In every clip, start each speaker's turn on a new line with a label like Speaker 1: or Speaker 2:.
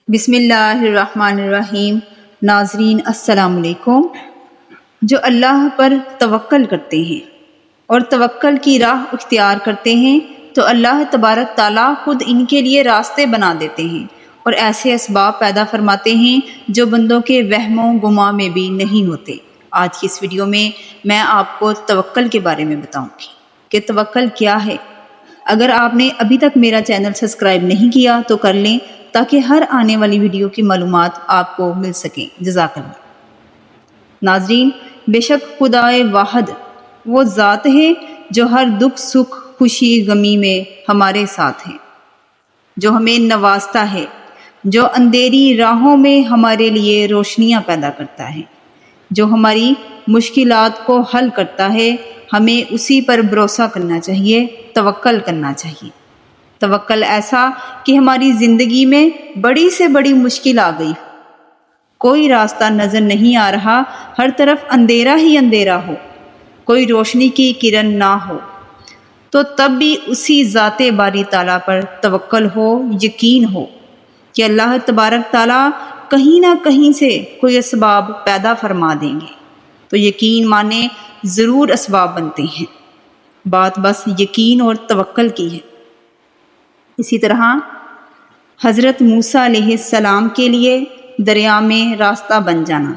Speaker 1: بسم اللہ الرحمن الرحیم۔ ناظرین السلام علیکم۔ جو اللہ پر توکل کرتے ہیں اور توکل کی راہ اختیار کرتے ہیں تو اللہ تبارک تعالیٰ خود ان کے لیے راستے بنا دیتے ہیں اور ایسے اسباب پیدا فرماتے ہیں جو بندوں کے وہم و گماں میں بھی نہیں ہوتے۔ آج کی اس ویڈیو میں آپ کو توکل کے بارے میں بتاؤں گی کہ توکل کیا ہے۔ اگر آپ نے ابھی تک میرا چینل سبسکرائب نہیں کیا تو کر لیں تاکہ ہر آنے والی ویڈیو کی معلومات آپ کو مل سکیں۔ جزاک اللہ۔ ناظرین، بے شک خدائے واحد وہ ذات ہے جو ہر دکھ سکھ خوشی غمی میں ہمارے ساتھ ہے، جو ہمیں نوازتا ہے، جو اندھیری راہوں میں ہمارے لیے روشنیاں پیدا کرتا ہے، جو ہماری مشکلات کو حل کرتا ہے۔ ہمیں اسی پر بھروسہ کرنا چاہیے، توکل کرنا چاہیے۔ توکل ایسا کہ ہماری زندگی میں بڑی سے بڑی مشکل آ گئی، کوئی راستہ نظر نہیں آ رہا، ہر طرف اندھیرا ہی اندھیرا ہو، کوئی روشنی کی کرن نہ ہو، تو تب بھی اسی ذات باری تعالیٰ پر توکل ہو، یقین ہو کہ اللہ تبارک تعالیٰ کہیں نہ کہیں سے کوئی اسباب پیدا فرما دیں گے، تو یقین مانے ضرور اسباب بنتے ہیں۔ بات بس یقین اور توکل کی ہے۔ اسی طرح حضرت موسیٰ علیہ السلام کے لیے دریا میں راستہ بن جانا،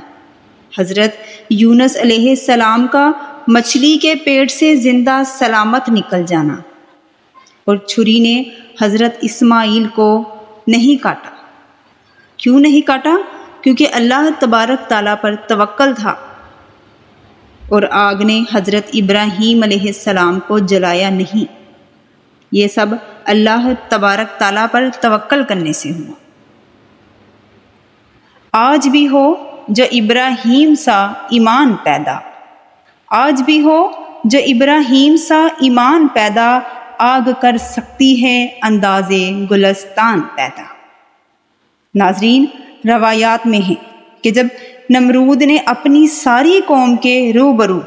Speaker 1: حضرت یونس علیہ السلام کا مچھلی کے پیٹ سے زندہ سلامت نکل جانا، اور چھری نے حضرت اسماعیل کو نہیں کاٹا۔ کیوں نہیں کاٹا؟ کیونکہ اللہ تبارک تعالیٰ پر توکل تھا۔ اور آگ نے حضرت ابراہیم علیہ السلام کو جلایا نہیں۔ یہ سب اللہ تبارک تعالیٰ پر توکل کرنے سے ہوا۔ آج بھی ہو جو ابراہیم سا ایمان پیدا، آج بھی ہو جو ابراہیم سا ایمان پیدا، آگ کر سکتی ہے اندازے گلستان پیدا۔ ناظرین، روایات میں ہے کہ جب نمرود نے اپنی ساری قوم کے روبرو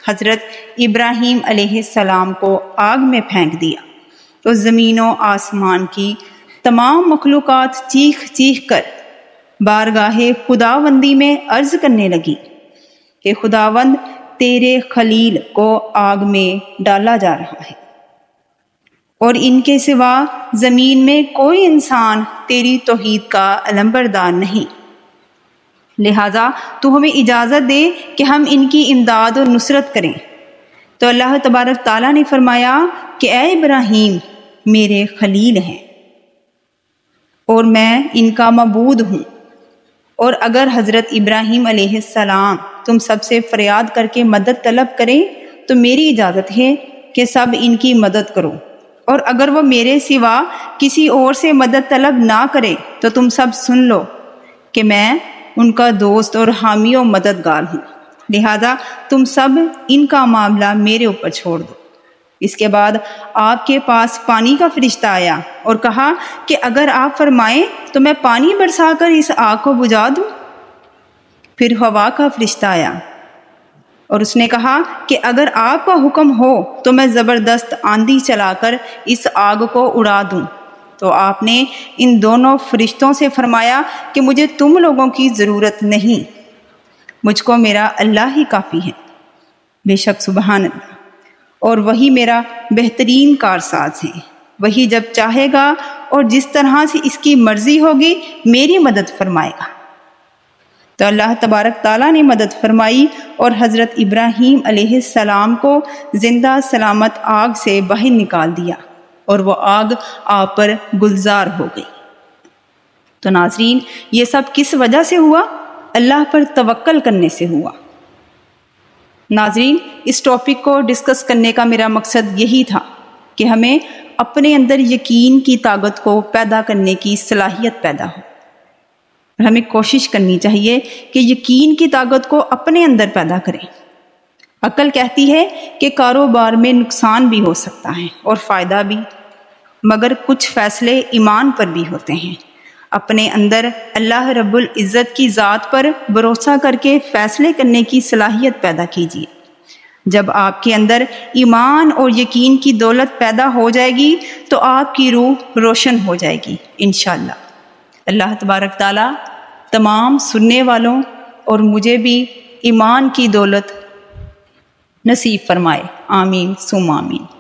Speaker 1: حضرت ابراہیم علیہ السلام کو آگ میں پھینک دیا تو زمین و آسمان کی تمام مخلوقات چیخ چیخ کر بارگاہ خداوندی میں عرض کرنے لگی کہ خداوند، تیرے خلیل کو آگ میں ڈالا جا رہا ہے، اور ان کے سوا زمین میں کوئی انسان تیری توحید کا علمبردار نہیں، لہٰذا تو ہمیں اجازت دے کہ ہم ان کی امداد اور نصرت کریں۔ تو اللہ تبارک تعالیٰ نے فرمایا کہ اے ابراہیم، میرے خلیل ہیں اور میں ان کا معبود ہوں، اور اگر حضرت ابراہیم علیہ السلام تم سب سے فریاد کر کے مدد طلب کریں تو میری اجازت ہے کہ سب ان کی مدد کرو، اور اگر وہ میرے سوا کسی اور سے مدد طلب نہ کرے تو تم سب سن لو کہ میں ان کا دوست اور حامی و مددگار ہوں، لہذا تم سب ان کا معاملہ میرے اوپر چھوڑ دو۔ اس کے بعد آپ کے پاس پانی کا فرشتہ آیا اور کہا کہ اگر آپ فرمائیں تو میں پانی برسا کر اس آگ کو بجھا دوں۔ پھر ہوا کا فرشتہ آیا اور اس نے کہا کہ اگر آپ کا حکم ہو تو میں زبردست آندھی چلا کر اس آگ کو اڑا دوں۔ تو آپ نے ان دونوں فرشتوں سے فرمایا کہ مجھے تم لوگوں کی ضرورت نہیں، مجھ کو میرا اللہ ہی کافی ہے، بے شک سبحان اللہ، اور وہی میرا بہترین کارساز ہے، وہی جب چاہے گا اور جس طرح سے اس کی مرضی ہوگی میری مدد فرمائے گا۔ تو اللہ تبارک تعالیٰ نے مدد فرمائی اور حضرت ابراہیم علیہ السلام کو زندہ سلامت آگ سے باہر نکال دیا، اور وہ آگ آپ پر گلزار ہو گئی۔ تو ناظرین، یہ سب کس وجہ سے ہوا؟ اللہ پر توکل کرنے سے ہوا۔ ناظرین، اس ٹاپک کو ڈسکس کرنے کا میرا مقصد یہی تھا کہ ہمیں اپنے اندر یقین کی طاقت کو پیدا کرنے کی صلاحیت پیدا ہو، اور ہمیں کوشش کرنی چاہیے کہ یقین کی طاقت کو اپنے اندر پیدا کریں۔ عقل کہتی ہے کہ کاروبار میں نقصان بھی ہو سکتا ہے اور فائدہ بھی، مگر کچھ فیصلے ایمان پر بھی ہوتے ہیں۔ اپنے اندر اللہ رب العزت کی ذات پر بھروسہ کر کے فیصلے کرنے کی صلاحیت پیدا کیجیے۔ جب آپ کے اندر ایمان اور یقین کی دولت پیدا ہو جائے گی تو آپ کی روح روشن ہو جائے گی انشاءاللہ۔ اللہ تبارک تعالیٰ تمام سننے والوں اور مجھے بھی ایمان کی دولت نصیب فرمائے، آمین ثم آمین۔